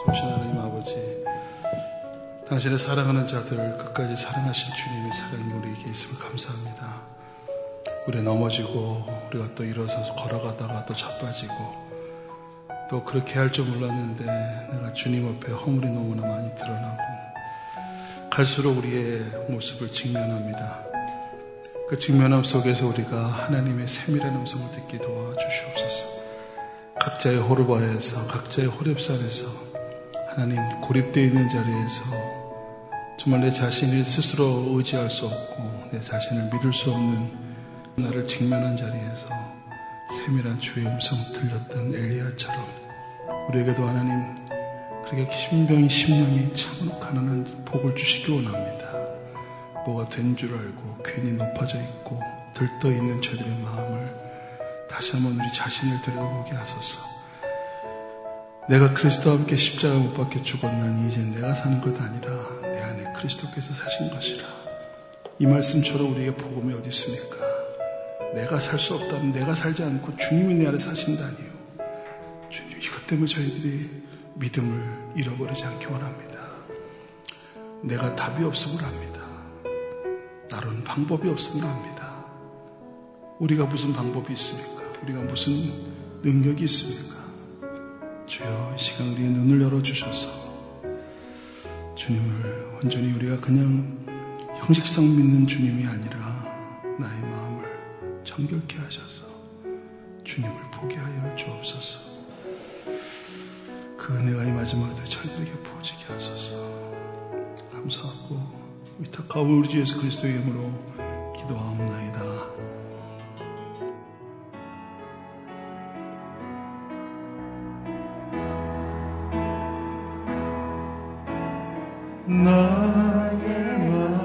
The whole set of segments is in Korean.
크신 하나님 아버지, 당신의 사랑하는 자들 끝까지 사랑하신 주님의 사랑이 우리에게 있음을 감사합니다. 우리 넘어지고 우리가 또 일어서서 걸어가다가 또 자빠지고 또 그렇게 할 줄 몰랐는데 내가 주님 앞에 허물이 너무나 많이 드러나고 갈수록 우리의 모습을 직면합니다. 그 직면함 속에서 우리가 하나님의 세밀한 음성을 듣게 도와주시옵소서. 각자의 호르바에서 각자의 호렙산에서 하나님 고립되어 있는 자리에서 정말 내 자신을 스스로 의지할 수 없고 내 자신을 믿을 수 없는 나를 직면한 자리에서 세밀한 주의 음성 들렸던 엘리야처럼 우리에게도 하나님 그렇게 신병이 심령이 참으로 가난한 복을 주시기 원합니다. 뭐가 된 줄 알고 괜히 높아져 있고 들떠 있는 저들의 마음을 다시 한번 우리 자신을 들여다보게 하소서. 내가 그리스도와 함께 십자가 못 박혀 죽었나니 이제 내가 사는 것 아니라 내 안에 그리스도께서 사신 것이라. 이 말씀처럼 우리에게 복음이 어디 있습니까? 내가 살 수 없다면 내가 살지 않고 주님이 내 안에 사신다니요. 주님, 이것 때문에 저희들이 믿음을 잃어버리지 않게 원합니다. 내가 답이 없음을 압니다. 나로는 방법이 없음을 압니다. 우리가 무슨 방법이 있습니까? 우리가 무슨 능력이 있습니까? 주여, 이 시간 우리의 눈을 열어주셔서 주님을 온전히 우리가 그냥 형식상 믿는 주님이 아니라 나의 마음을 정결케 하셔서 주님을 보게 하여 주옵소서. 그 은혜가 이 마지막 때 저희들에게 부어지게 하소서. 감사하고 위탁하고 우리 주 예수 그리스도의 이름으로 기도하옵나이다. 나의 마음을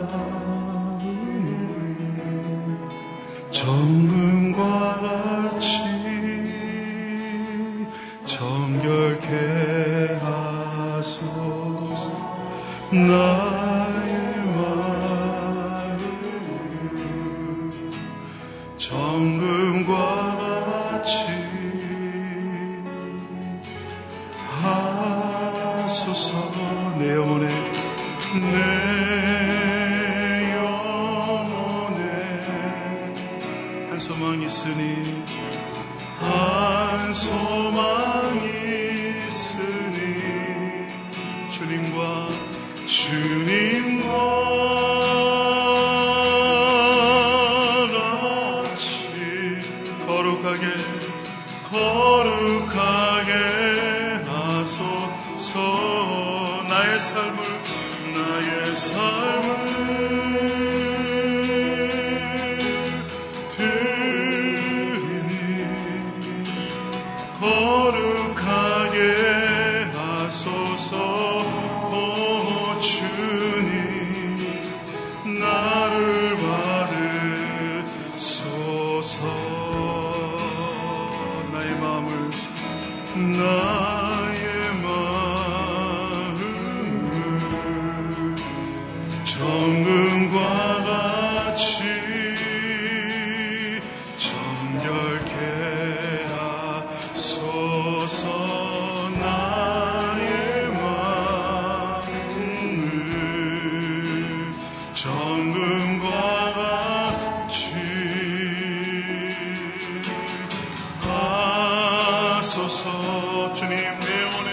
정금과 같이 정결케 하소서. 나의 마음을 정금과 같이 하소서. 내 영혼에 내 영혼에 한 소망이 있으니 한 소망이 있으니 주님과 같이 거룩하게 하소서. 나의 삶을 드리니 거룩하게 하소서. 오 주님, 나를 받으소서. 나의 마음을 정금과 같이 정결케 하소서. 나의 마음을 정금과 같이 하소서. 주님, 내 영혼에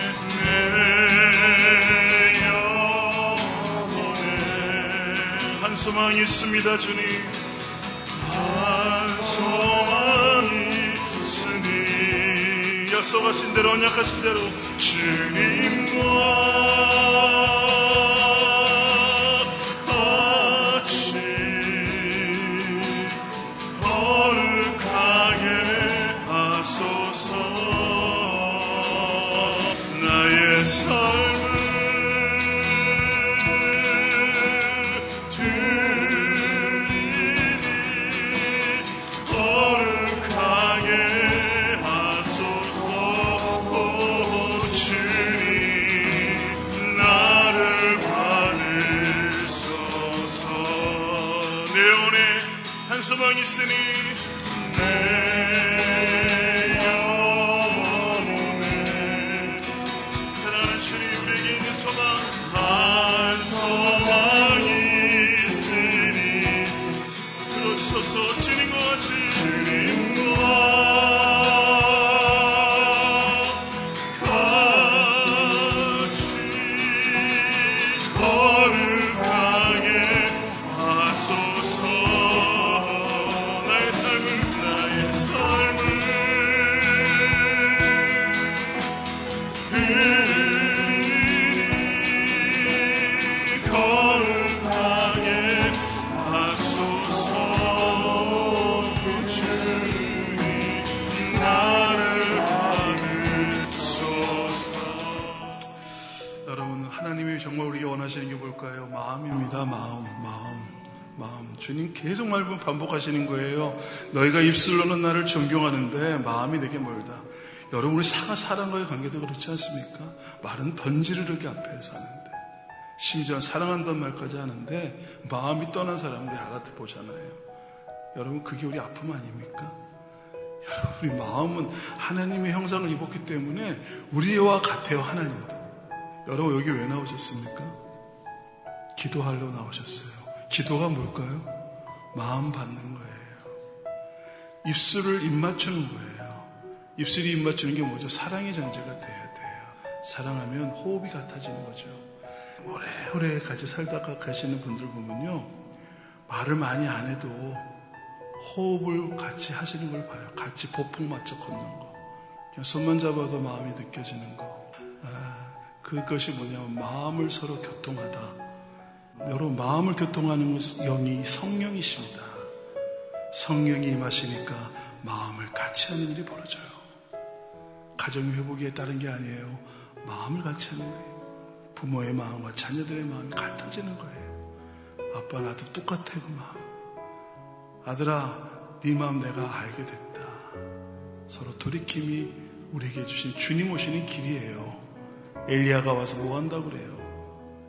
한 소망이 있습니다. 주님, 한 소망이 있으니 약속하신 대로 언약하신 대로 주님과 같이 거룩하게 하소서. 나의 삶을 한 소망이 있으니 내 영혼에 사랑하는 주님 우리에게 있는 소망 한 소망이 있으니 불러주소서 주님과 같이 주님과 같이 거룩하게 하소서. 나의 삶을 거룩하게 하소서. 주님 나를 받으소서. 여러분, 하나님이 정말 우리에게 원하시는 게 뭘까요? 마음입니다. 마음. 주님 계속 반복하시는 거예요. 너희가 입술로는 나를 존경하는데 마음이 내게 멀다. 여러분, 우리 사랑과의 관계도 그렇지 않습니까? 말은 번지르르게 앞에 사는데, 심지어 사랑한다는 말까지 하는데 마음이 떠난 사람을 우리 알아보잖아요. 여러분, 그게 우리 아픔 아닙니까? 여러분, 우리 마음은 하나님의 형상을 입었기 때문에 우리와 같아요. 하나님도. 여러분, 여기 왜 나오셨습니까? 기도하러 나오셨어요. 기도가 뭘까요? 마음 받는 거예요. 입술을 입맞추는 거예요. 입술이 입맞추는 게 뭐죠? 사랑의 전제가 돼야 돼요. 사랑하면 호흡이 같아지는 거죠. 오래오래 같이 살다가 가시는 분들 보면요, 말을 많이 안 해도 호흡을 같이 하시는 걸 봐요. 같이 보폭 맞춰 걷는 거. 그냥 손만 잡아도 마음이 느껴지는 거. 그것이 뭐냐면 마음을 서로 교통하다. 여러분, 마음을 교통하는 영이 성령이십니다. 성령이 임하시니까 마음을 같이 하는 일이 벌어져요. 가정 회복에 따른 게 아니에요. 마음을 같이 하는 거예요. 부모의 마음과 자녀들의 마음이 같아지는 거예요. 아빠 나도 똑같아 그 마음. 아들아, 네 마음 내가 알게 됐다. 서로 돌이킴이 우리에게 주신 주님 오시는 길이에요. 엘리야가 와서 뭐 한다고 그래요?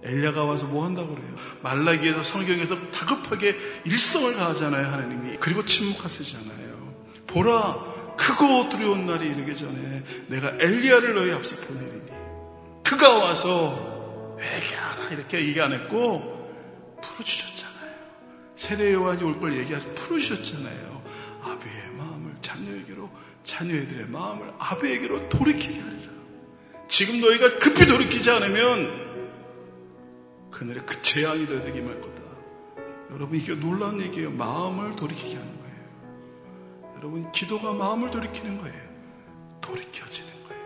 엘리야가 와서 뭐 한다고 그래요? 말라기에서 성경에서 다급하게 일성을 가하잖아요, 하나님이. 그리고 침묵하시잖아요. 보라, 크고 두려운 날이 이르기 전에 내가 엘리야를 너희 앞서 보내리니 그가 와서 회개하라 이렇게 얘기 안 했고 풀어주셨잖아요. 세례 요한이 올 걸 얘기해서 풀어주셨잖아요. 아비의 마음을 자녀에게로, 자녀들의 마음을 아비에게로 돌이키게 하리라. 지금 너희가 급히 돌이키지 않으면 그날에 그 재앙이 너희에게 임할 거다. 여러분, 이게 놀라운 얘기예요. 마음을 돌이키게 하는 거예요. 여러분, 기도가 마음을 돌이키는 거예요. 돌이켜지는 거예요.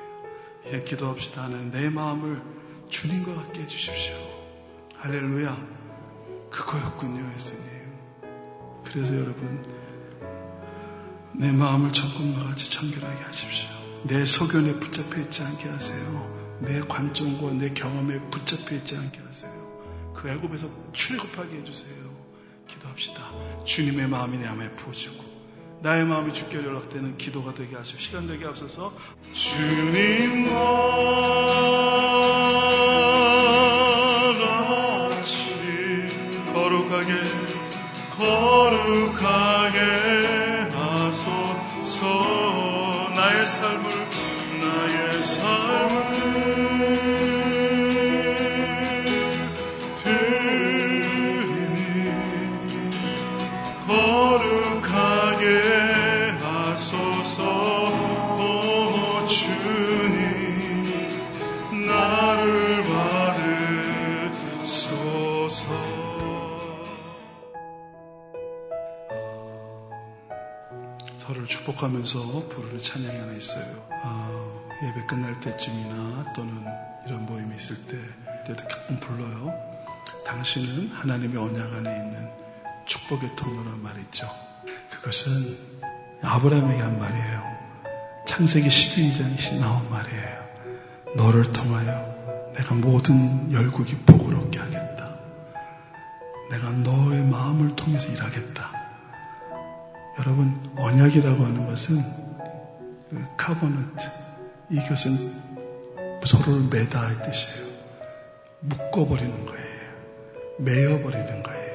이제 기도합시다. 하나님, 내 마음을 주님과 같게 해주십시오. 할렐루야. 그거였군요, 예수님. 그래서 여러분, 내 마음을 천국과 같이 청결하게 하십시오. 내 소견에 붙잡혀 있지 않게 하세요. 내 관점과 내 경험에 붙잡혀 있지 않게 하세요. 그 애굽에서 출애굽하게 해주세요. 기도합시다. 주님의 마음이 내 마음에 부어지고 나의 마음이 주께 연락되는 기도가 되게 하시고 시간 되게 앞서서 주님과 같이 거룩하게 하소서. 나의 삶을 드리니 거룩하게 하소서. 오 주님 나를 받으소서. 서로를 축복하면서 부르는 찬양이 하나 있어요. 예배 끝날 때쯤이나 또는 이런 모임이 있을 때도 가끔 불러요. 당신은 하나님의 언약 안에 있는 축복의 통로란 말이 있죠. 그것은 아브라함에게 한 말이에요. 창세기 12장이 나온 말이에요. 너를 통하여 내가 모든 열국이 복을 얻게 하겠다. 내가 너의 마음을 통해서 일하겠다. 여러분, 언약이라고 하는 것은 카버넌트, 이것은 서로를 매다 할 뜻이에요. 묶어버리는 거예요. 매어버리는 거예요.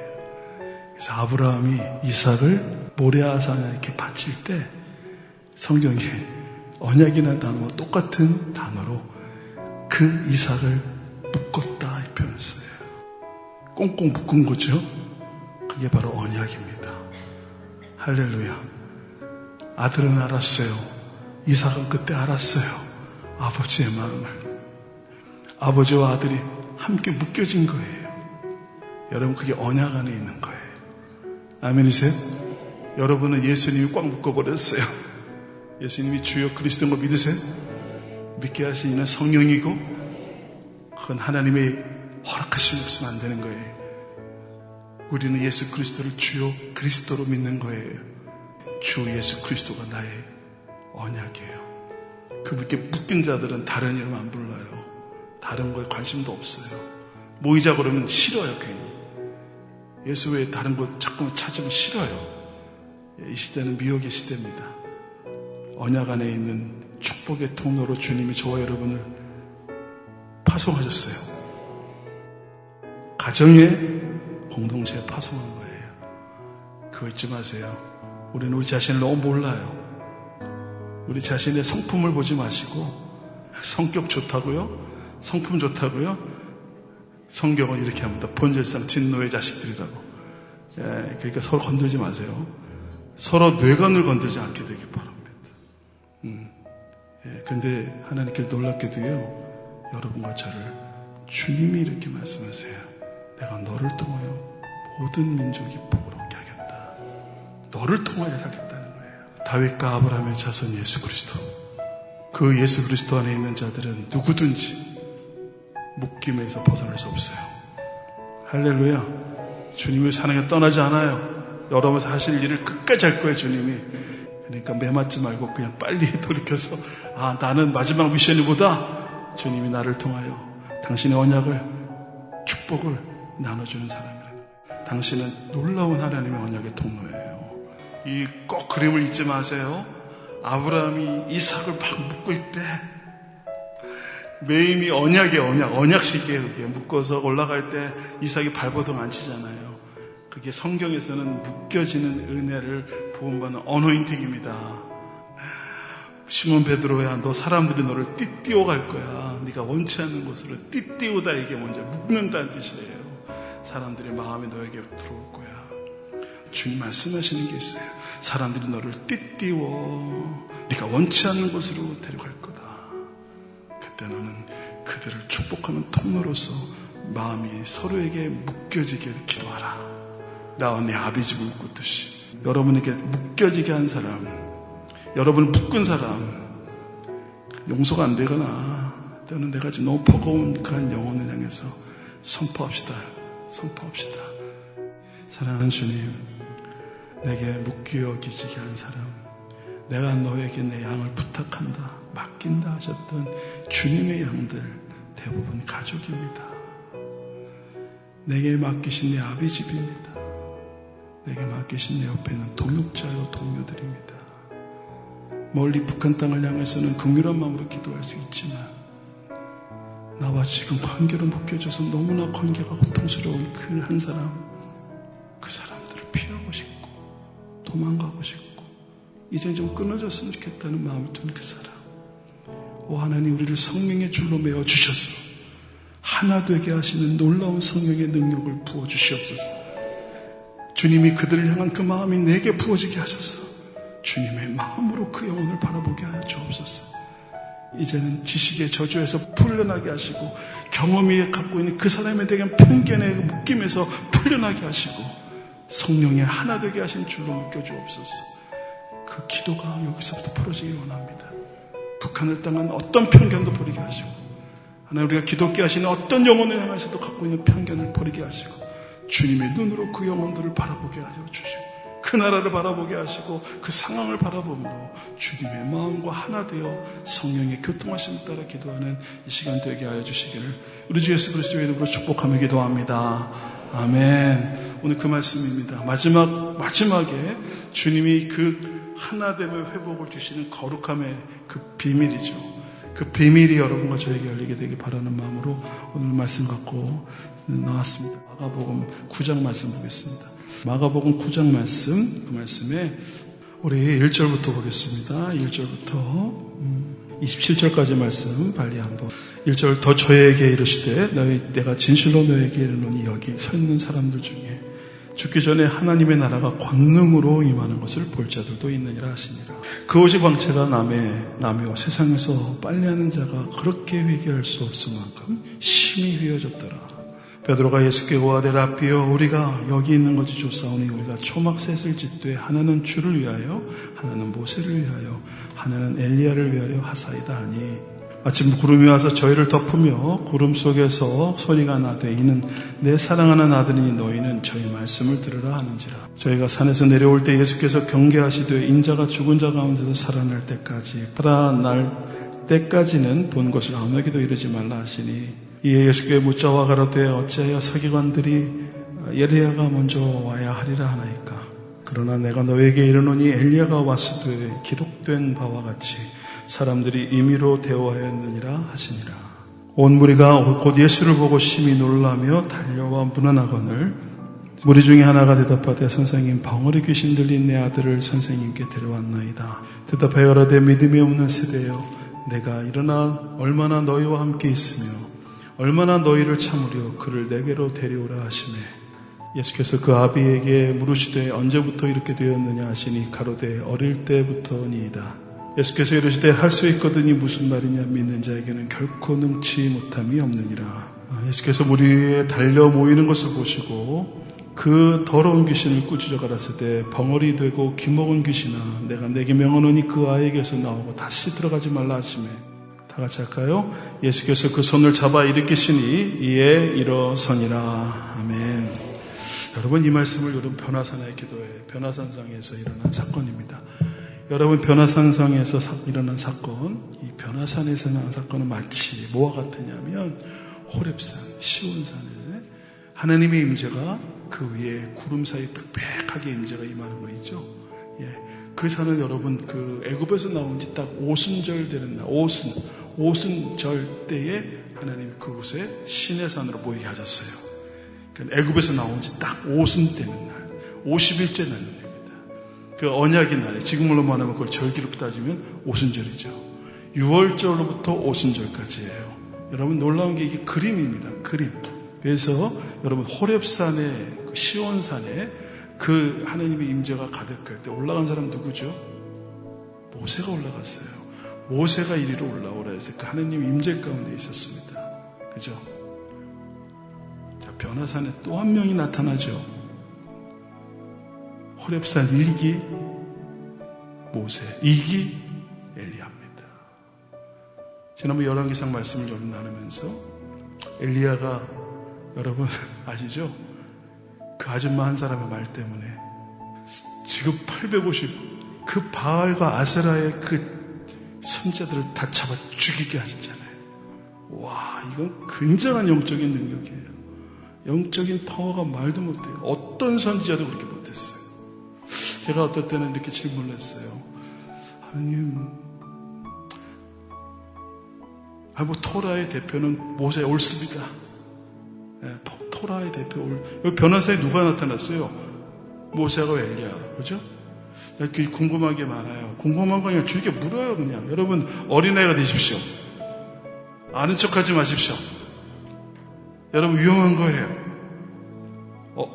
그래서 아브라함이 이삭을 모레아산에 이렇게 바칠 때 성경에 언약이라는 단어와 똑같은 단어로 그 그 이삭을 묶었다, 이 표현을 써요. 꽁꽁 묶은 거죠. 그게 바로 언약입니다. 할렐루야. 아들은 알았어요. 이삭은 그때 알았어요. 아버지의 마음을. 아버지와 아들이 함께 묶여진 거예요. 여러분, 그게 언약 안에 있는 거예요. 아멘이세요? 여러분은 예수님이 꽉 묶어버렸어요. 예수님이 주여 그리스도인 거 믿으세요? 믿게 하신 이는 성령이고 그건 하나님의 허락하심이 없으면 안 되는 거예요. 우리는 예수 그리스도를 주요 그리스도로 믿는 거예요. 주 예수 그리스도가 나의 언약이에요. 그분께 묶인 자들은 다른 이름 안 불러요. 다른 거에 관심도 없어요. 모이자 그러면 싫어요. 괜히 예수 외에 다른 거 자꾸만 찾으면 싫어요. 이 시대는 미혹의 시대입니다. 언약 안에 있는 축복의 통로로 주님이 저와 여러분을 파송하셨어요. 가정의 공동체에 파송한 거예요. 그거 잊지 마세요. 우리는 우리 자신을 너무 몰라요. 우리 자신의 성품을 보지 마시고, 성격 좋다고요? 성품 좋다고요? 성경은 이렇게 합니다. 본질상 진노의 자식들이라고. 그러니까 서로 건들지 마세요. 서로 뇌관을 건들지 않게 되길 바랍니다. 근데 하나님께서 놀랍게도요, 여러분과 저를 주님이 이렇게 말씀하세요. 내가 너를 통하여 모든 민족이 복을 얻게 하겠다. 너를 통하여 하겠다는 거예요. 다윗과 아브라함의 자손 예수 그리스도. 그 예수 그리스도 안에 있는 자들은 누구든지 묶임에서 벗어날 수 없어요. 할렐루야. 주님의 사랑에 떠나지 않아요. 여러분 하실 일을 끝까지 할 거예요, 주님이. 그러니까 매맞지 말고 그냥 빨리 돌이켜서, 나는 마지막 미션이보다 주님이 나를 통하여 당신의 언약을, 축복을 나눠주는 사람이라는 거예요. 당신은 놀라운 하나님의 언약의 통로예요. 이 꼭 그림을 잊지 마세요. 아브라함이 이삭을 막 묶을 때 매임이 언약식이에요. 그게 묶어서 올라갈 때 이삭이 발버둥 안 치잖아요. 그게 성경에서는 묶여지는 은혜를 부음받는 어노인팅입니다. 시몬 베드로야, 너 사람들이 너를 띠띠워 갈 거야. 네가 원치 않는 곳으로 띠띠우다, 이게 먼저 묶는다는 뜻이에요. 사람들의 마음이 너에게 들어올 거야. 주님 말씀하시는 게 있어요. 사람들이 너를 띠띠워 네가 원치 않는 곳으로 데려갈 거다. 그때 너는 그들을 축복하는 통로로서 마음이 서로에게 묶여지게 기도하라. 나와 내 아비집을 묶었듯이. 여러분에게 묶여지게 한 사람, 여러분을 묶은 사람, 용서가 안 되거나 때는 내가 지금 너무 버거운 그한 영혼을 향해서 선포합시다. 사랑하는 주님, 내게 묶여지게 한 사람, 내가 너에게 내 양을 부탁한다, 맡긴다 하셨던 주님의 양들 대부분 가족입니다. 내게 맡기신 내 아비집입니다. 내게 맡기신 내 옆에 있는 동역자요 동료들입니다. 멀리 북한 땅을 향해서는 긍휼한 마음으로 기도할 수 있지만 나와 지금 관계로 묶여져서 너무나 관계가 고통스러운 그 한 사람, 그 사람들을 피하고 싶고 도망가고 싶고 이제 좀 끊어졌으면 좋겠다는 마음을 둔 그 사람, 오 하나님, 우리를 성령의 줄로 메어 주셔서 하나 되게 하시는 놀라운 성령의 능력을 부어주시옵소서. 주님이 그들을 향한 그 마음이 내게 부어지게 하셔서 주님의 마음으로 그 영혼을 바라보게 하여 주옵소서. 이제는 지식의 저주에서 풀려나게 하시고 경험이 갖고 있는 그 사람에 대한 편견의 묶임에서 풀려나게 하시고 성령의 하나 되게 하신 줄로 묶여주옵소서. 그 기도가 여기서부터 풀어지길 원합니다. 북한을 당한 어떤 편견도 버리게 하시고 하나님, 우리가 기독교 하시는 어떤 영혼을 향해서도 갖고 있는 편견을 버리게 하시고 주님의 눈으로 그 영혼들을 바라보게 하여 주시고 그 나라를 바라보게 하시고 그 상황을 바라보므로 주님의 마음과 하나 되어 성령의 교통하심을 따라 기도하는 이 시간 되게 하여 주시기를 우리 주 예수 그리스도의 이름으로 축복하며 기도합니다. 아멘. 오늘 그 말씀입니다. 마지막에 주님이 그 하나됨의 회복을 주시는 거룩함의 그 비밀이죠. 그 비밀이 여러분과 저에게 열리게 되길 바라는 마음으로 오늘 말씀 갖고 나왔습니다. 마가복음 9장 말씀 보겠습니다. 마가복음 9장 말씀, 그 말씀에 우리 1절부터 보겠습니다. 1절부터 27절까지 말씀 빨리 한번 1절 더 저에게 이르시되 내가 진실로 너에게 이르노니 여기 서 있는 사람들 중에 죽기 전에 하나님의 나라가 광능으로 임하는 것을 볼 자들도 있느니라 하시니라. 그것이 광채가 나며 세상에서 빨래하는 자가 그렇게 회개할 수 없을 만큼 심히 휘어졌더라. 베드로가 예수께 고하되 라삐여 우리가 여기 있는 것이 좋사오니 우리가 초막셋을 짓되 하나는 주를 위하여 하나는 모세를 위하여 하나는 엘리야를 위하여 하사이다 하니 아침 구름이 와서 저희를 덮으며 구름 속에서 소리가 나되 이는 내 사랑하는 아들이니 너희는 저희 말씀을 들으라 하는지라. 저희가 산에서 내려올 때 예수께서 경계하시되 인자가 죽은 자 가운데서 살아날 때까지는 본 것을 아무에게도 이르지 말라 하시니 이에 예수께 묻자와 가로되 어찌하여 서기관들이 엘리야가 먼저 와야 하리라 하나이까. 그러나 내가 너에게 이르노니 엘리야가 왔으되 기록된 바와 같이 사람들이 임의로 대우하였느니라 하시니라. 온 무리가 곧 예수를 보고 심히 놀라며 달려와 문안하거늘 무리 중에 하나가 대답하되 선생님 벙어리 귀신 들린 내 아들을 선생님께 데려왔나이다. 대답하여 가로되 믿음이 없는 세대여 내가 일어나 얼마나 너희와 함께 있으며 얼마나 너희를 참으려 그를 내게로 데려오라 하시매 예수께서 그 아비에게 물으시되 언제부터 이렇게 되었느냐 하시니 가로되 어릴 때부터니이다. 예수께서 이르시되 할 수 있거든이 무슨 말이냐 믿는 자에게는 결코 능치 못함이 없느니라. 예수께서 무리에 달려 모이는 것을 보시고 그 더러운 귀신을 꾸짖어 가라사대 벙어리 되고 기먹은 귀신아 내가 내게 명하노니 그 아이에게서 나오고 다시 들어가지 말라 하시매 다 같이 할까요? 예수께서 그 손을 잡아 일으키시니 이에 일어서니라. 아멘. 여러분 이 말씀을 여러분 변화산의 기도회 변화산상에서 일어난 사건입니다. 여러분 변화산상에서 일어난 사건, 이 변화산에서 일어난 사건은 마치 뭐와 같으냐면 호렙산, 시온산에 하나님의 임재가 그 위에 구름 사이 빽빽하게 임재가 임하는 거 있죠. 예, 그 산은 여러분 그 애굽에서 나온 지 딱 오순절 되는 날, 오순절 때에 하나님이 그곳에 시내산으로 모이게 하셨어요. 그러니까 애굽에서 나온 지 딱 오순 되는 날, 50일째 날입니다. 그 언약의 날에 지금으로 말하면 그걸 절기로 따지면 오순절이죠. 6월절로부터 오순절까지예요. 여러분 놀라운 게 이게 그림입니다. 그림. 그래서 여러분 호렙산에 시온산에 그 하나님의 임재가 가득할 때 올라간 사람 누구죠? 모세가 올라갔어요. 모세가 이리로 올라오라 해서 그 하나님 임재 가운데 있었습니다. 그죠? 자, 변화산에 또 한 명이 나타나죠. 호렙산 1기 모세, 2기 엘리야입니다. 지난번 열왕기상 말씀을 여러분 나누면서 엘리야가 여러분 아시죠? 그 아줌마 한 사람의 말 때문에 지금 850 그 바알과 아세라의 그 선자들을 다 잡아 죽이게 하셨잖아요. 와, 이건 굉장한 영적인 능력이에요. 영적인 파워가 말도 못해요. 어떤 선지자도 그렇게 못했어요. 제가 어떨 때는 이렇게 질문을 했어요. 하나님, 토라의 대표는 모세 올습니다. 네, 토라의 대표 여기 변화사에 누가 나타났어요? 모세하고 엘리야, 그죠? 이렇게 궁금한 게 많아요. 궁금한 거 그냥 줄게 물어요, 그냥. 여러분, 어린아이가 되십시오. 아는 척 하지 마십시오. 여러분, 위험한 거예요.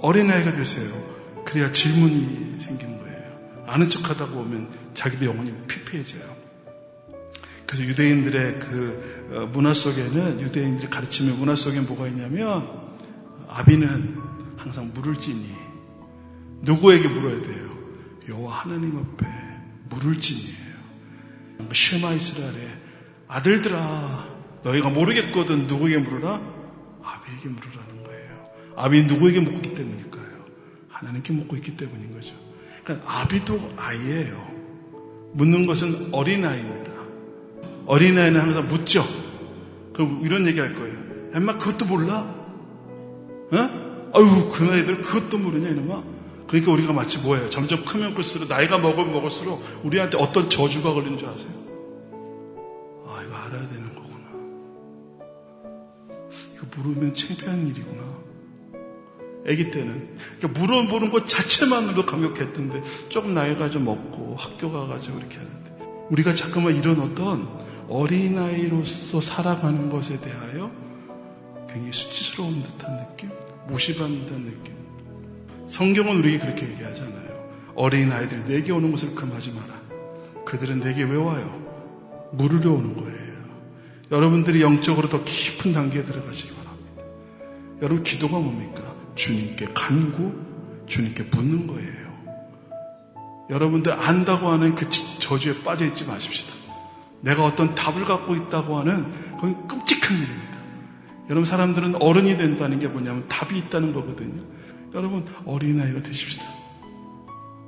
어린아이가 되세요. 그래야 질문이 생기는 거예요. 아는 척 하다 보면 자기도 영혼이 피폐해져요. 그래서 유대인들의 그 문화 속에는, 유대인들이 가르치는 문화 속에는 뭐가 있냐면, 아비는 항상 물을 찌니, 누구에게 물어야 돼요? 여호와 하나님 앞에 물을 찌니에요. 쉐마 이스라엘의 아들들아, 너희가 모르겠거든 누구에게 물으라? 아비에게 물으라는 거예요. 아비는 누구에게 묻기 때문일까요? 하나님께 묻고 있기 때문인 거죠. 그러니까 아비도 아이예요. 묻는 것은 어린아이입니다. 어린아이는 항상 묻죠. 그럼 이런 얘기 할 거예요. 엄마 그것도 몰라? 어? 아유, 그 나이들 그것도 모르냐 이놈아? 그러니까 우리가 마치 뭐예요? 점점 크면 클수록 나이가 먹을수록 우리한테 어떤 저주가 걸리는 줄 아세요? 아, 이거 알아야 되는 거구나. 이거 모르면 창피한 일이구나. 아기 때는 그러니까 물어보는 것 자체만으로 감격했던데 조금 나이가 좀 먹고 학교 가가지고 이렇게 하는데 우리가 자꾸만 이런 어떤 어린아이로서 살아가는 것에 대하여 굉장히 수치스러운 듯한 느낌, 무시받는 듯한 느낌. 성경은 우리에게 그렇게 얘기하잖아요. 어린아이들이 내게 오는 것을 금하지 마라. 그들은 내게 왜 와요? 물으려 오는 거예요. 여러분들이 영적으로 더 깊은 단계에 들어가시기 바랍니다. 여러분 기도가 뭡니까? 주님께 간구, 주님께 묻는 거예요. 여러분들 안다고 하는 그 저주에 빠져 있지 마십시다. 내가 어떤 답을 갖고 있다고 하는 그건 끔찍한 일입니다. 여러분 사람들은 어른이 된다는 게 뭐냐면 답이 있다는 거거든요. 여러분 어린아이가 되십시다.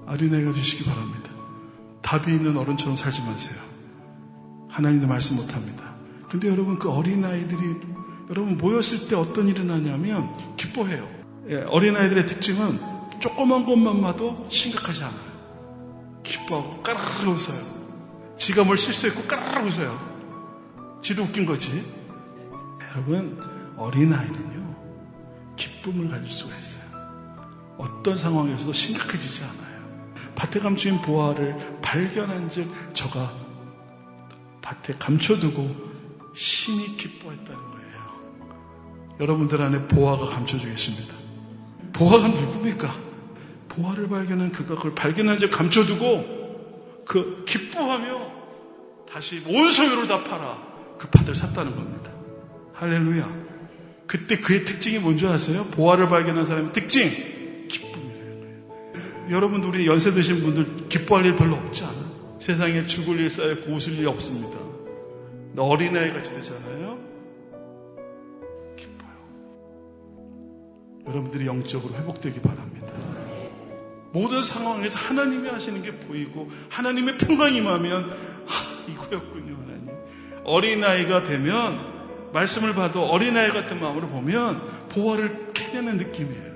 어린아이가 되시기 바랍니다. 답이 있는 어른처럼 살지 마세요. 하나님도 말씀 못합니다. 근데 여러분 그 어린아이들이 여러분 모였을 때 어떤 일이 나냐면 기뻐해요. 어린아이들의 특징은 조그만 것만 봐도 심각하지 않아요. 기뻐하고 까르르 웃어요. 지가 뭘 실수했고 까르르 웃어요. 지도 웃긴 거지. 여러분 어린아이는요 기쁨을 가질 수가 있어요. 어떤 상황에서도 심각해지지 않아요. 밭에 감추인 보화를 발견한 즉 저가 밭에 감춰두고 심히 기뻐했다는 거예요. 여러분들 안에 보화가 감춰져 계십니다. 보화가 누굽니까? 보화를 발견한 그가 그걸 발견한 즉 감춰두고 그 기뻐하며 다시 온 소유를 다 팔아 그 밭을 샀다는 겁니다. 할렐루야. 그때 그의 특징이 뭔지 아세요? 보화를 발견한 사람의 특징 기쁨이라는 거예요. 여러분들 우리 연세 드신 분들 기뻐할 일 별로 없지 않아? 세상에 죽을 일 쌓였고 웃을 일이 없습니다. 어린아이 같이 되잖아요. 기뻐요. 여러분들이 영적으로 회복되기 바랍니다. 모든 상황에서 하나님이 하시는 게 보이고 하나님의 평강이 임하면 이거였군요. 하나님. 어린아이가 되면 말씀을 봐도 어린아이 같은 마음으로 보면 보화를 캐내는 느낌이에요.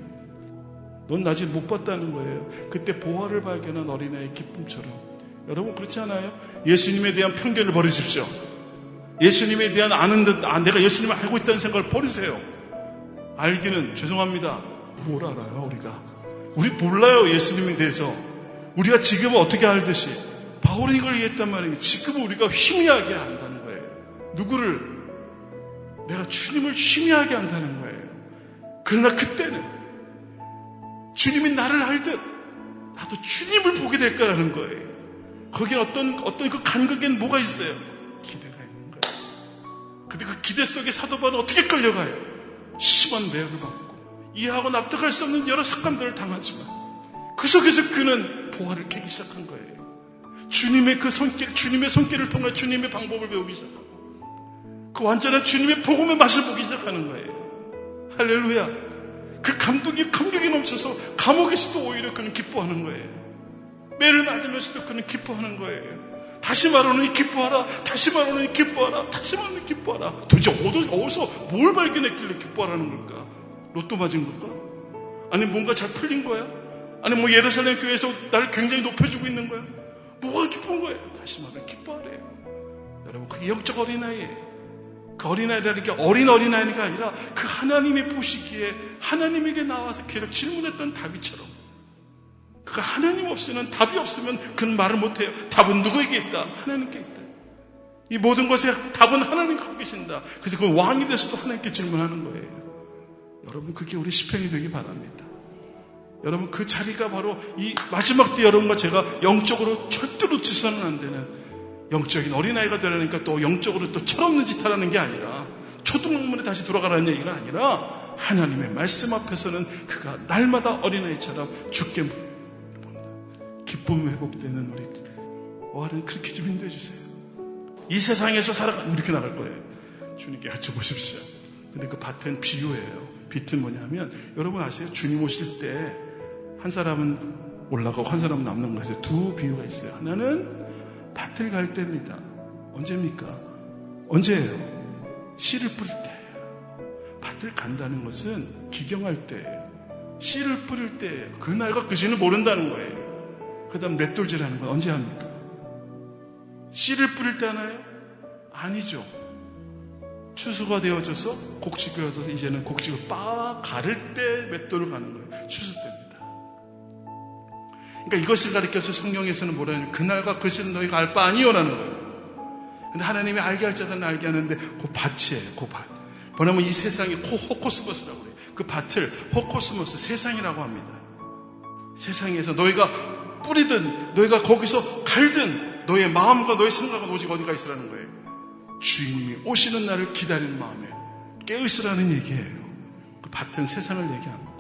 넌 아직 못 봤다는 거예요. 그때 보화를 발견한 어린아이의 기쁨처럼. 여러분 그렇지 않아요? 예수님에 대한 편견을 버리십시오. 예수님에 대한 아는 듯 내가 예수님을 알고 있다는 생각을 버리세요. 알기는 죄송합니다. 뭘 알아요 우리가? 우리 몰라요 예수님에 대해서. 우리가 지금은 어떻게 알듯이 바울이 이걸 얘기했단 말이에요. 지금은 우리가 희미하게 안다는 거예요. 누구를? 내가 주님을 희미하게 안다는 거예요. 그러나 그때는 주님이 나를 알듯 나도 주님을 보게 될 거라는 거예요. 거기에 어떤 그 간극에는 뭐가 있어요? 기대가 있는 거예요. 근데 그 기대 속에 사도 바울은 어떻게 끌려가요? 심한 매혹을 받고 이해하고 납득할 수 없는 여러 사건들을 당하지만 그 속에서 그는 보화를 캐기 시작한 거예요. 주님의 그 손길, 주님의 손길을 통해 주님의 방법을 배우기 시작하고 그 완전한 주님의 복음의 맛을 보기 시작하는 거예요. 할렐루야. 그 감격이 넘쳐서 감옥에서도 오히려 그는 기뻐하는 거예요. 매를 맞으면서도 그는 기뻐하는 거예요. 다시 말하노니 기뻐하라. 다시 말하노니 기뻐하라. 다시 말하노니 기뻐하라. 도대체 어디서 뭘 발견했길래 기뻐하라는 걸까? 로또 맞은 걸까? 아니 뭔가 잘 풀린 거야? 아니 뭐 예루살렘 교회에서 나를 굉장히 높여주고 있는 거야? 뭐가 기쁜 거예요? 다시 말하면 기뻐하래요. 여러분 그게 영적 어린아이예요. 그 어린아이라는 게 어린아이가 아니라 그 하나님의 보시기에 하나님에게 나와서 계속 질문했던 다윗처럼 그가 하나님 없이는 답이 없으면 그는 말을 못해요. 답은 누구에게 있다? 하나님께 있다. 이 모든 것의 답은 하나님 갖고 계신다. 그래서 그 왕이 돼서도 하나님께 질문하는 거예요. 여러분 그게 우리 시편이 되기 바랍니다. 여러분 그 자리가 바로 이 마지막 때 여러분과 제가 영적으로 절대로 놓치서는 안 되는 영적인 어린아이가 되려니까 또 영적으로 또 철없는 짓 하라는 게 아니라 초등학문에 다시 돌아가라는 얘기가 아니라 하나님의 말씀 앞에서는 그가 날마다 어린아이처럼 주께 본다. 기쁨이 회복되는 우리 하나님 그렇게 좀 인도해 주세요. 이 세상에서 살아가면 이렇게 나갈 거예요. 주님께 여쭤보십시오. 근데 그 밭은 비유예요. 빛은 뭐냐면 여러분 아세요? 주님 오실 때 한 사람은 올라가고 한 사람은 남는 거에서 두 비유가 있어요. 하나는 밭을 갈 때입니다. 언제입니까? 언제예요? 씨를 뿌릴 때예요. 밭을 간다는 것은 기경할 때예요. 씨를 뿌릴 때예요. 그날과 그 시는 모른다는 거예요. 그 다음 맷돌질하는 건 언제 합니까? 씨를 뿌릴 때 하나요? 아니죠. 추수가 되어져서 곡식이 되어져서 이제는 곡식을 가를 때 맷돌을 가는 거예요. 추수 때입니다. 그러니까 이것을 가리켜서 성경에서는 뭐라 하냐면 그날과 그 시는 너희가 알 바 아니요라는 거예요. 근데 하나님이 알게 할 자들은 알게 하는데 그 밭이에요. 그 밭. 뭐냐면 이 세상이 호코스모스라고 그래요. 그 밭을 호코스모스, 세상이라고 합니다. 세상에서 너희가 뿌리든 너희가 거기서 갈든 너의 마음과 너의 생각은 오직 어디가 있으라는 거예요. 주인님이 오시는 날을 기다리는 마음에 깨어있으라는 얘기예요. 그 밭은 세상을 얘기합니다.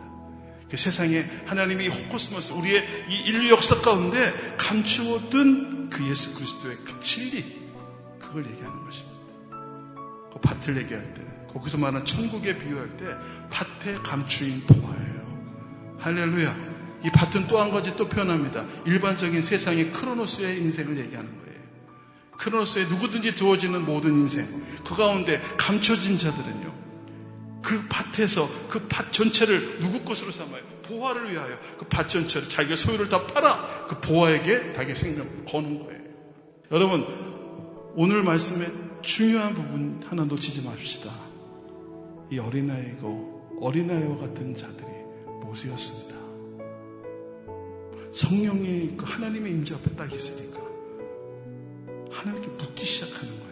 그 세상에 하나님이 호코스모스, 우리의 이 인류 역사 가운데 감추어둔 그 예수 그리스도의 그 진리, 그걸 얘기하는 것입니다. 그 밭을 얘기할 때는, 거기서 말하는 천국에 비유할 때 밭에 감추인 보화예요. 할렐루야. 이 밭은 또 한 가지 또 표현합니다. 일반적인 세상의 크로노스의 인생을 얘기하는 거예요. 크로노스에 누구든지 두어지는 모든 인생, 그 가운데 감춰진 자들은요, 그 밭에서 그 밭 전체를 누구 것으로 삼아요? 보화를 위하여 그 밭 전체를 자기의 소유를 다 팔아 그 보화에게 자기의 생명 거는 거예요. 여러분, 오늘 말씀의 중요한 부분 하나 놓치지 맙시다. 이 어린아이와 같은 자들이 모세였습니다. 성령의 그 하나님의 임재 앞에 딱 있으니까 하나님께 묻기 시작하는 거예요.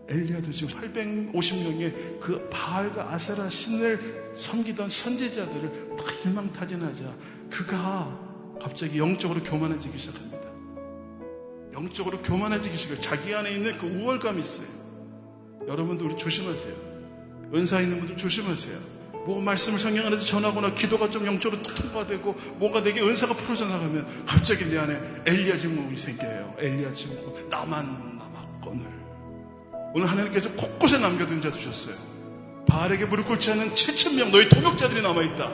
엘리야도 지금 850명의 그 바알과 아세라 신을 섬기던 선지자들을 다 일망타진하자 그가 갑자기 영적으로 교만해지기 시작합니다. 영적으로 교만해지기 시작해요. 자기 안에 있는 그 우월감이 있어요. 여러분도 우리 조심하세요. 은사 있는 분들 조심하세요. 뭐 말씀을 성령 안에서 전하거나 기도가 좀 영적으로 통과되고 뭔가 내게 은사가 풀어져 나가면 갑자기 내 안에 엘리야 증후군이 생겨요. 엘리야 증후군. 나만 남았거늘. 오늘 하나님께서 곳곳에 남겨둔 자 두셨어요. 바알에게 무릎 꿇지 않은 7,000명 너희 동역자들이 남아있다.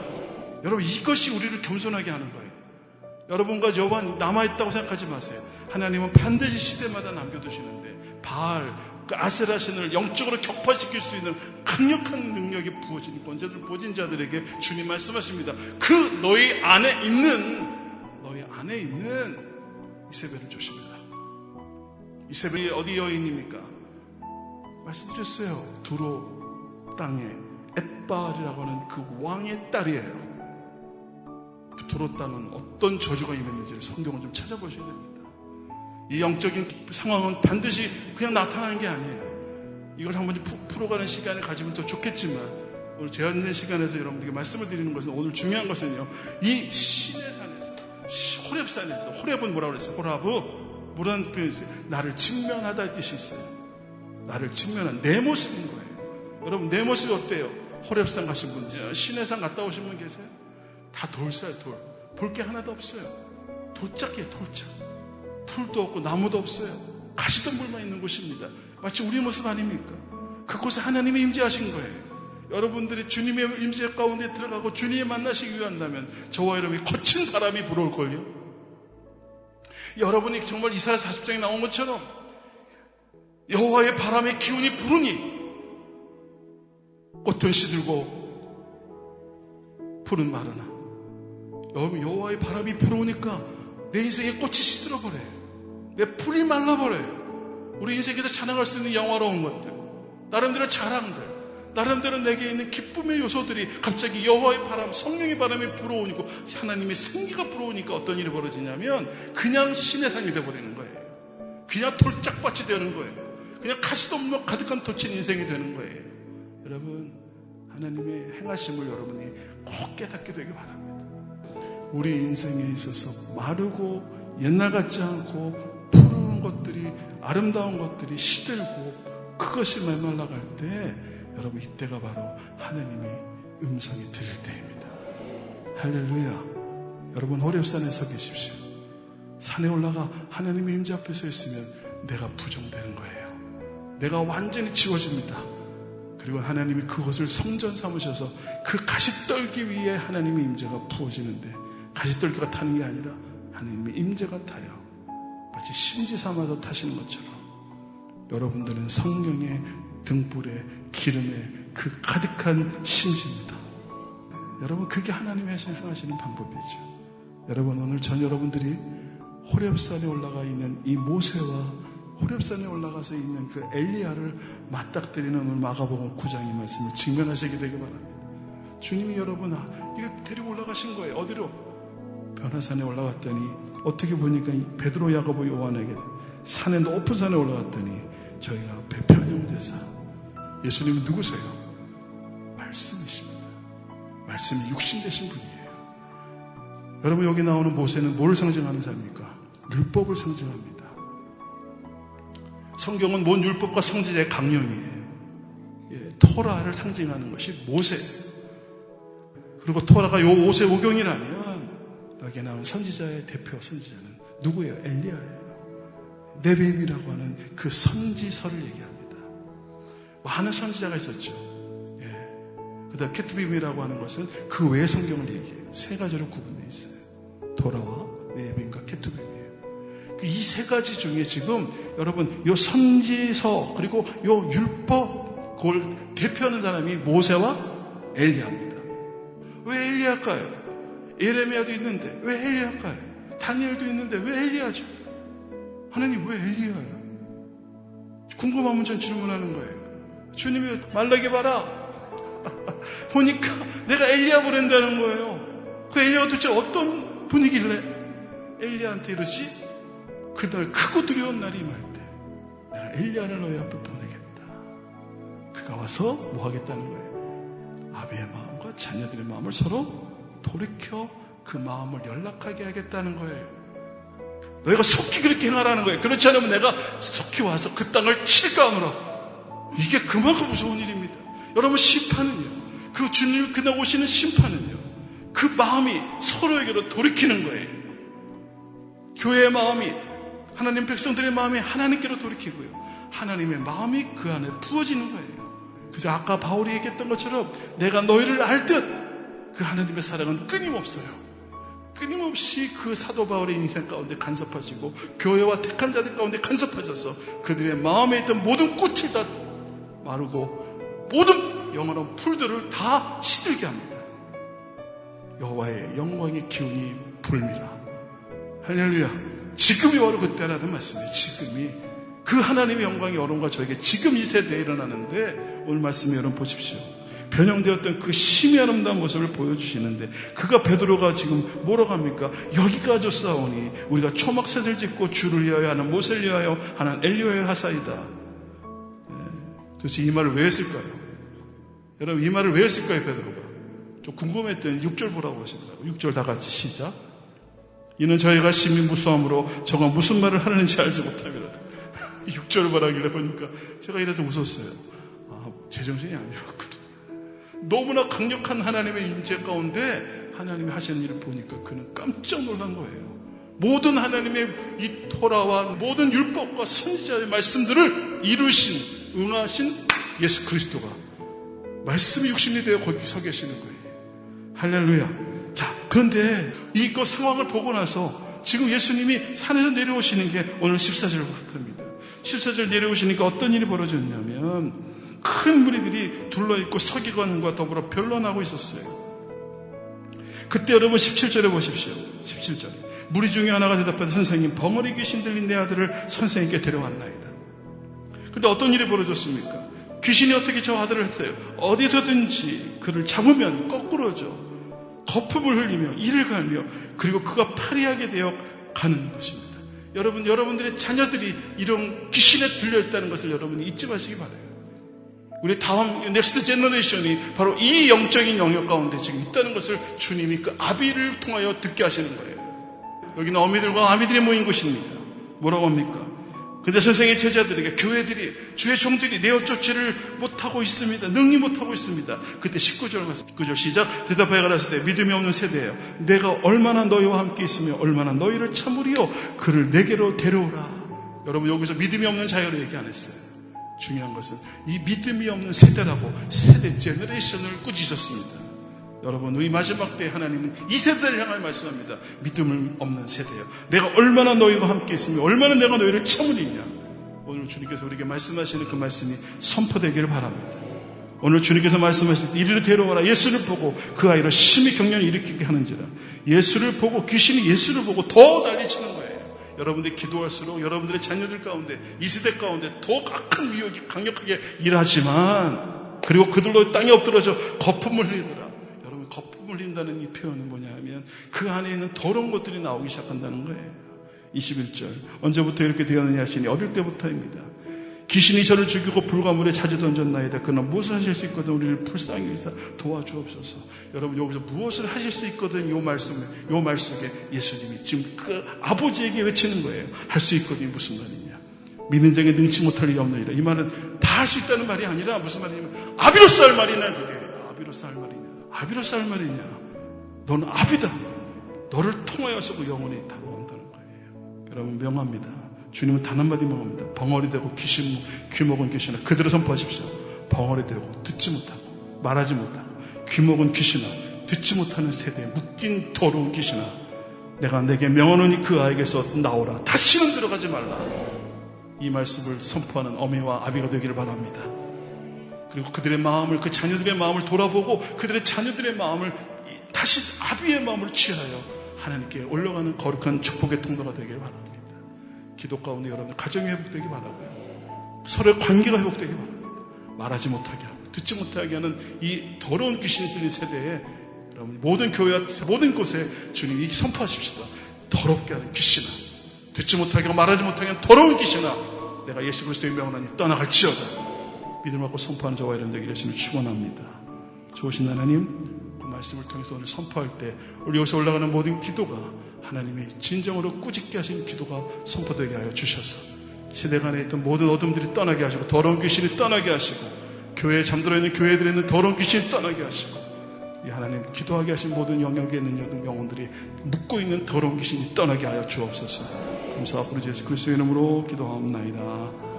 여러분, 이것이 우리를 겸손하게 하는 거예요. 여러분과 여호와 남아있다고 생각하지 마세요. 하나님은 반드시 시대마다 남겨두시는데 바알, 그 아세라 신을 영적으로 격파시킬 수 있는 강력한 능력이 부어진 권세를 부어진 자들에게 주님 말씀하십니다. 그 너희 안에 있는 이세벨을 조심해라. 이세벨이 어디 여인입니까? 말씀드렸어요. 두로 땅에 엣바알이라고 하는 그 왕의 딸이에요. 그 두로 땅은 어떤 저주가 임했는지를 성경을 좀 찾아보셔야 됩니다. 이 영적인 상황은 반드시 그냥 나타나는 게 아니에요. 이걸 한번 풀어가는 시간을 가지면 더 좋겠지만 오늘 제한된 시간에서 여러분들에게 말씀을 드리는 것은, 오늘 중요한 것은요, 이 신의 산에서, 호렙산에서, 호렙은 뭐라고 그랬어요? 호랍은 뭐라는 표현이 있어요? 나를 직면하다의 뜻이 있어요. 나를 직면한 내 모습인 거예요. 여러분, 내 모습이 어때요? 호렙산 가신 분, 신의 산 갔다 오신 분 계세요? 다 돌사요, 돌. 볼 게 하나도 없어요. 돌짝이에요, 돌짝. 풀도 없고 나무도 없어요. 가시덤불만 있는 곳입니다. 마치 우리 모습 아닙니까? 그곳에 하나님이 임재하신 거예요. 여러분들이 주님의 임재 가운데 들어가고 주님을 만나시기 위한다면 저와 여러분이 거친 바람이 불어올걸요. 여러분이 정말 이사야 40장에 나온 것처럼 여호와의 바람의 기운이 부르니 꽃은 시들고 풀은 마르나. 여러분, 여호와의 바람이 불어오니까 내 인생의 꽃이 시들어버려요. 내 풀이 말라버려요. 우리 인생에서 자랑할 수 있는 영화로운 것들, 나름대로 자랑들, 나름대로 내게 있는 기쁨의 요소들이 갑자기 여호와의 바람, 성령의 바람이 불어오니까, 하나님의 생기가 불어오니까 어떤 일이 벌어지냐면 그냥 신의 산이 되어버리는 거예요. 그냥 돌짝밭이 되는 거예요. 그냥 가시덤불 가득한 도친 인생이 되는 거예요. 여러분, 하나님의 행하심을 여러분이 꼭 깨닫게 되길 바랍니다. 우리 인생에 있어서 마르고 옛날 같지 않고 푸른 것들이, 아름다운 것들이 시들고 그것이 메말라갈 때, 여러분, 이때가 바로 하나님의 음성이 들릴 때입니다. 할렐루야. 여러분, 호렙산에 서 계십시오. 산에 올라가 하나님의 임재 앞에 서 있으면 내가 부정되는 거예요. 내가 완전히 지워집니다. 그리고 하나님이 그것을 성전 삼으셔서 그 가시떨기 위에 하나님의 임재가 부어지는데, 가시떨기가 타는 게 아니라 하나님의 임재가 타요. 마치 심지 삼아서 타시는 것처럼 여러분들은 성령의 등불에 기름에 그 가득한 심지입니다. 여러분, 그게 하나님이 행하시는 방법이죠. 여러분, 오늘 전 여러분들이 호렙산에 올라가 있는 이 모세와 호렙산에 올라가서 있는 그 엘리야를 맞닥뜨리는 오늘 마가복음 9장의 말씀을 직면하시게 되길 바랍니다. 주님이 여러분 이렇게 데리고 올라가신 거예요. 어디로? 변화산에 올라갔더니 어떻게 보니까 이 베드로, 야고보, 요한에게 산에 높은 산에 올라갔더니 저희가 앞에 변형되사 예수님은 누구세요? 말씀이십니다. 말씀이 육신 되신 분이에요. 여러분 여기 나오는 모세는 뭘 상징하는 사람입니까? 율법을 상징합니다. 성경은 뭔 율법과 선지자의 강령이에요. 토라를 상징하는 것이 모세예요. 그리고 토라가 요 오세오경이라면 여기 나온 선지자의 대표 선지자는 누구예요? 엘리야예요. 네베임이라고 하는 그 선지서를 얘기합니다. 많은 선지자가 있었죠. 그 다음 케투빔이라고 하는 것은 그 외의 성경을 얘기해요. 세 가지로 구분되어 있어요. 토라와 네베임과 케투빔이에요. 이 세 가지 중에 지금 여러분 요 선지서 그리고 요 율법 그걸 대표하는 사람이 모세와 엘리야입니다. 왜 엘리야일까요? 예레미야도 있는데 왜 엘리야일까요? 다니엘도 있는데 왜 엘리야죠? 하나님 왜 엘리야예요? 궁금하면 전 질문하는 거예요. 주님이 말라기 봐라. 보니까 내가 엘리야 보낸다는 거예요. 그 엘리야가 도대체 어떤 분위기길래 엘리야한테 이러지? 그날 크고 두려운 날이 임할 때 내가 엘리야를 너희 앞에 보내겠다. 그가 와서 뭐 하겠다는 거예요? 아비의 마음과 자녀들의 마음을 서로 돌이켜 그 마음을 연락하게 하겠다는 거예요. 너희가 속히 그렇게 행하라는 거예요. 그렇지 않으면 내가 속히 와서 그 땅을 칠까 하노라. 이게 그만큼 무서운 일입니다. 여러분 심판은요. 그 주님 그날 오시는 심판은요. 그 마음이 서로에게로 돌이키는 거예요. 교회의 마음이 하나님 백성들의 마음이 하나님께로 돌이키고요. 하나님의 마음이 그 안에 부어지는 거예요. 그래서 아까 바울이 얘기했던 것처럼 내가 너희를 알 듯 그 하나님의 사랑은 끊임없어요. 끊임없이 그 사도 바울의 인생 가운데 간섭하시고 교회와 택한 자들 가운데 간섭하셔서 그들의 마음에 있던 모든 꽃을 다 마르고 모든 영원한 풀들을 다 시들게 합니다. 여호와의 영광의 기운이 불미라. 할렐루야. 지금이 바로 그때라는 말씀이에요. 지금이 그 하나님의 영광의 여러분과 저에게 지금 이 세대에 일어나는데 오늘 말씀에 여러분 보십시오. 변형되었던 그 심히 아름다운 모습을 보여주시는데 그가 베드로가 지금 뭐라고 합니까? 여기까지 싸우니 우리가 초막셋을 짓고 주를 위하여 하는 모세를 위하여 하는 엘리야를 하사이다. 도대체 이 말을 왜 했을까요? 여러분 이 말을 왜 했을까요? 베드로가 좀 궁금했더니 6절 보라고 하시더라고요. 6절 다 같이 시작. 이는 저희가 심히 무수함으로 저가 무슨 말을 하는지 알지 못함이라. 6절을 말하길래 보니까 제가 이래서 웃었어요. 제정신이 아니었구나. 너무나 강력한 하나님의 임재 가운데 하나님이 하시는 일을 보니까 그는 깜짝 놀란 거예요. 모든 하나님의 이 토라와 모든 율법과 선지자의 말씀들을 이루신 응하신 예수 그리스도가 말씀이 육신이 되어 거기 서 계시는 거예요. 할렐루야. 자, 그런데 이거 상황을 보고 나서 지금 예수님이 산에서 내려오시는 게 오늘 14절 같습니다. 14절 내려오시니까 어떤 일이 벌어졌냐면 큰 무리들이 둘러있고 서기관과 더불어 변론하고 있었어요. 그때 여러분 17절에 보십시오. 17절에 무리 중에 하나가 대답하되 선생님 벙어리 귀신 들린 내 아들을 선생님께 데려왔나이다. 근데 어떤 일이 벌어졌습니까? 귀신이 어떻게 저 아들을 했어요? 어디서든지 그를 잡으면 거꾸로져 거품을 흘리며 이를 갈며 그리고 그가 파리하게 되어 가는 것입니다. 여러분들의 자녀들이 이런 귀신에 들려있다는 것을 여러분이 잊지 마시기 바라요. 우리 다음 넥스트 제너레이션이 바로 이 영적인 영역 가운데 지금 있다는 것을 주님이 그 아비를 통하여 듣게 하시는 거예요. 여기는 어미들과 아미들이 모인 곳입니다. 뭐라고 합니까? 근데 선생의 제자들에게 교회들이 주의 종들이 내어 쫓지를 못하고 있습니다. 능히 못하고 있습니다. 그때 19절 시작. 대답하여 가라사대 믿음이 없는 세대예요. 내가 얼마나 너희와 함께 있으며 얼마나 너희를 참으리요 그를 내게로 데려오라. 여러분 여기서 믿음이 없는 자유를 얘기 안 했어요. 중요한 것은 이 믿음이 없는 세대라고 세대 제너레이션을 꾸짖었습니다. 여러분 이 마지막 때에 하나님은 이 세대를 향하여 말씀합니다. 믿음을 없는 세대요. 내가 얼마나 너희와 함께 있으며 얼마나 내가 너희를 참으리냐. 오늘 주님께서 우리에게 말씀하시는 그 말씀이 선포되기를 바랍니다. 오늘 주님께서 말씀하실 때 이리로 데려와라. 예수를 보고 그 아이로 심히 경련을 일으키게 하는지라. 예수를 보고 귀신이 예수를 보고 더 난리치는 거예요. 여러분들이 기도할수록 여러분들의 자녀들 가운데 이 세대 가운데 더 악한 미혹이 강력하게 일하지만 그리고 그들로 땅에 엎드러져 거품을 흘리더라. 여러분 거품을 흘린다는 이 표현은 뭐냐 하면 그 안에 있는 더러운 것들이 나오기 시작한다는 거예요. 21절. 언제부터 이렇게 되었느냐 하시니 어릴 때부터입니다. 귀신이 저를 죽이고 불과 물에 자주 던졌나이다. 그러나 무엇을 하실 수 있거든 우리를 불쌍히 여기서 도와주옵소서. 여러분 여기서 무엇을 하실 수 있거든 요 말씀에 예수님이 지금 그 아버지에게 외치는 거예요. 할 수 있거든이 무슨 말이냐. 믿는 자에게 능치 못할 일이 없느니라. 이 말은 다 할 수 있다는 말이 아니라 무슨 말이냐면 아비로서 할 말이냐 그게. 아비로서 할 말이냐. 아비로서 할 말이냐. 너는 아비다. 너를 통하여서 그 영혼이 다가온다는 거예요. 여러분 명합니다. 주님은 단 한마디 명합니다. 벙어리 되고 귀먹은 귀신아 그대로 선포하십시오. 벙어리 되고 듣지 못하고 말하지 못하고 귀먹은 귀신아 듣지 못하는 세대에 묶인 더러운 귀신아 내가 내게 명하노니 그 아이에게서 나오라. 다시는 들어가지 말라. 이 말씀을 선포하는 어미와 아비가 되기를 바랍니다. 그리고 그들의 마음을 그 자녀들의 마음을 돌아보고 그들의 자녀들의 마음을 다시 아비의 마음으로 취하여 하나님께 올라가는 거룩한 축복의 통로가 되기를 바랍니다. 기도 가운데 여러분들 가정이 회복되기 바라고요. 서로의 관계가 회복되기 바랍니다. 말하지 못하게 하고 듣지 못하게 하는 이 더러운 귀신이 들린 세대에 여러분 모든 교회와 모든 곳에 주님이 선포하십시다. 더럽게 하는 귀신아 듣지 못하게 하고 말하지 못하게 하는 더러운 귀신아 내가 예수 그리스도의 명하나니 떠나갈지어다. 믿음을 갖고 선포하는 저와 여러분 되기를 예수님을 축원합니다. 좋으신 하나님 그 말씀을 통해서 오늘 선포할 때 우리 여기서 올라가는 모든 기도가 하나님이 진정으로 꾸짖게 하신 기도가 선포되게 하여 주셔서 세대 간에 있던 모든 어둠들이 떠나게 하시고 더러운 귀신이 떠나게 하시고 교회에 잠들어 있는 교회들에 있는 더러운 귀신이 떠나게 하시고 이 하나님 기도하게 하신 모든 영역에 있는 영혼들이 묶고 있는 더러운 귀신이 떠나게 하여 주옵소서. 감사하고 우리 예수 그리스도의 이름으로 기도하옵나이다.